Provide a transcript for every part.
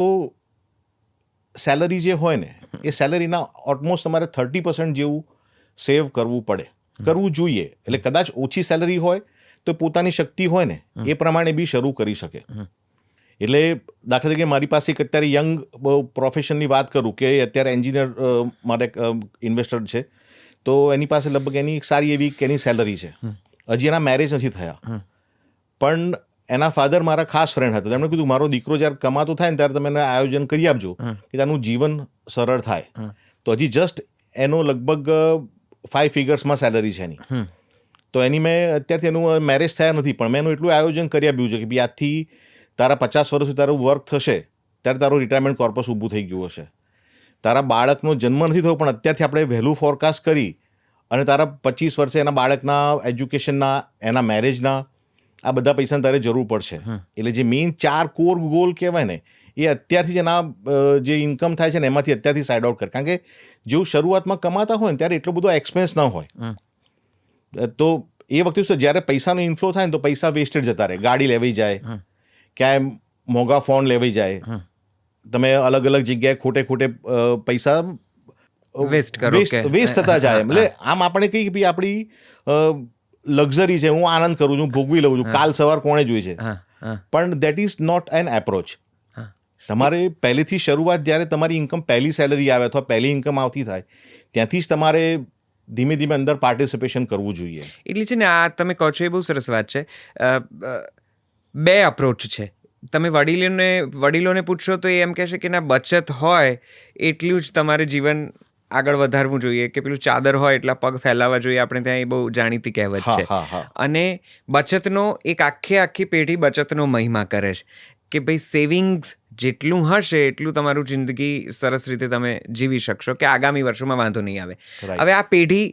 તો સેલરી જે હોય ને એ સેલરીના ઓલમોસ્ટ તમારે 30% જેવું સેવ કરવું જોઈએ. એટલે કદાચ ઓછી સેલરી હોય તો પોતાની શક્તિ હોય ને એ પ્રમાણે બી શરૂ કરી શકે. એટલે દાખલા તરીકે મારી પાસે એક અત્યારે યંગ પ્રોફેશનની વાત કરું કે અત્યારે એન્જિનિયર મારે ઇન્વેસ્ટર છે, તો એની પાસે લગભગ એની સારી એવી એની સેલરી છે. હજી એના મેરેજ નથી થયા, પણ એના ફાધર મારા ખાસ ફ્રેન્ડ હતા. તેમણે કીધું મારો દીકરો જ્યારે કમાતો થાય ને ત્યારે તમે એને આયોજન કરી આપજો કે તેનું જીવન સરળ થાય. તો હજી જસ્ટ એનો લગભગ 5 ફિગર્સમાં સેલરી છે એની. તો એની મેં અત્યારથી એનું મેરેજ થયા નથી, પણ મેં એનું એટલું આયોજન કરી આપ્યું છે કે ભાઈ આજથી તારા 50 વર્ષથી તારું વર્ક થશે ત્યારે તારું રિટાયરમેન્ટ કોર્પસ ઊભું થઈ ગયું હશે. તારા બાળકનો જન્મ નથી થયો, પણ અત્યારથી આપણે વહેલું ફોરકાસ્ટ કરી અને તારા 25 વર્ષે એના બાળકના એજ્યુકેશનના, એના મેરેજના આ બધા પૈસાની તારે જરૂર પડશે. એટલે જે મેઇન 4 કોર ગોલ કહેવાય ને એ અત્યારથી જ એના જે ઇન્કમ થાય છે ને એમાંથી અત્યારથી સાઇડ આઉટ કરે. કારણ કે જેવું શરૂઆતમાં કમાતા હોય ને ત્યારે એટલો બધો એક્સપેન્સ ન હોય. તો એ વખતે શું જ્યારે પૈસાનો ઇન્ફ્લો થાય ને તો પૈસા વેસ્ટેડ જતા રહે. ગાડી લેવાઈ જાય, ક્યાંય મોંઘા ફોન લેવાઈ જાય, તમે અલગ અલગ જગ્યાએ ખોટે પૈસા વેસ્ટ થતા જાય. એટલે આમ આપણે કહીએ કે ભાઈ આપણી લક્ઝરી છે, હું આનંદ કરું છું, ભોગવી લઉં છું, કાલ સવાર કોણે જોઈ છે, પણ that is not an approach. તમારે પહેલેથી શરૂઆત જ્યારે તમારી ઇન્કમ પહેલી સેલરી આવે અથવા પહેલી ઇન્કમ આવતી થાય ત્યાંથી જ તમારે ધીમે ધીમે અંદર પાર્ટિસિપેશન કરવું જોઈએ. એટલે છે ને આ તમે કહો છો એ બહુ સરસ વાત છે. 2 અપ્રોચ છે. તમે વડીલોને પૂછશો તો એ એમ કહેશે કે ના, બચત હોય એટલું જ તમારે જીવન આગળ વધારવું જોઈએ, કે પેલું ચાદર હોય એટલા પગ ફેલાવવા જોઈએ. આપણે ત્યાં એ બહુ જાણીતી કહેવત છે. અને બચતનો એક આખી પેઢી બચતનો મહિમા કરે છે કે ભાઈ સેવિંગ્સ જેટલું હશે એટલું તમારું જિંદગી સરસ રીતે તમે જીવી શકશો, કે આગામી વર્ષોમાં વાંધો નહીં આવે. હવે આ પેઢી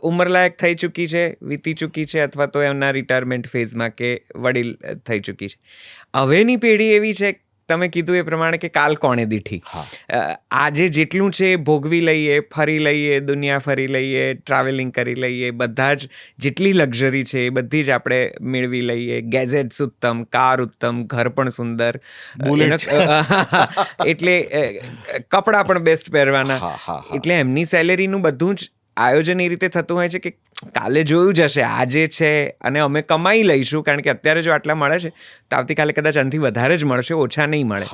ઉંમરલાયક થઈ ચૂકી છે, વીતી ચૂકી છે, અથવા તો એમના રિટાયરમેન્ટ ફેઝમાં કે વડીલ થઈ ચૂકી છે. હવેની પેઢી એવી છે, તમે કીધું એ પ્રમાણે, કે કાલ કોણે દીઠી. આજે જેટલું છે ભોગવી લઈએ, ફરી લઈએ, દુનિયા ફરી લઈએ, ટ્રાવેલિંગ કરી લઈએ, બધા જ જેટલી લક્ઝરી છે એ બધી જ આપણે મેળવી લઈએ. ગેજેટ્સ ઉત્તમ, કાર ઉત્તમ, ઘર પણ સુંદર, એટલે કપડાં પણ બેસ્ટ પહેરવાના. એટલે એમની સેલેરીનું બધું જ આયોજન એ રીતે થતું હોય છે કે કાલે જોયું જશે, આજે છે અને અમે કમાઈ લઈશું, કારણ કે અત્યારે જો આટલા મળે છે તો આવતીકાલે કદાચ આનાથી વધારે જ મળશે, ઓછા નહીં મળે.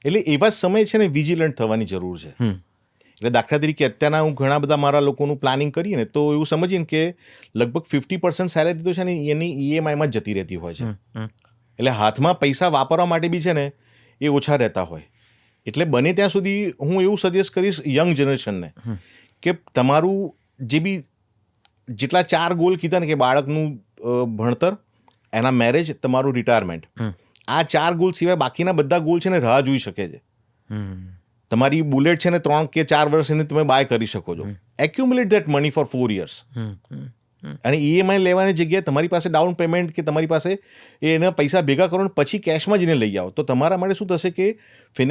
એટલે એવા સમય છે ને વિજિલન્ટ થવાની જરૂર છે. એટલે દાખલા તરીકે અત્યારના હું ઘણા બધા મારા લોકોનું પ્લાનિંગ કરીએ ને તો એવું સમજીએ ને કે લગભગ 50% સેલેરી તો છે ને એની ઈએમઆઈમાં જ જતી રહેતી હોય છે. એટલે હાથમાં પૈસા વાપરવા માટે બી છે ને એ ઓછા રહેતા હોય. એટલે બને ત્યાં સુધી હું એવું સજેસ્ટ કરીશ યંગ જનરેશનને કે તમારું જે બી જેટલા 4 ગોલ કીધા ને, કે બાળકનું ભણતર, એના મેરેજ, તમારું રિટાયરમેન્ટ, આ 4 ગોલ સિવાય બાકીના બધા ગોલ છે ને રાહ જોઈ શકે છે. તમારી બુલેટ છે ને 3 કે 4 વર્ષ એને તમે બાય કરી શકો છો. Accumulate that money for 4 years. અને ઈએમઆઈ લેવાની જગ્યાએ તમારી પાસે ડાઉન પેમેન્ટ કે તમારી પાસે એના પૈસા ભેગા કરો ને પછી કેશમાં જ એને લઈ આવો, તો તમારા માટે શું થશે કે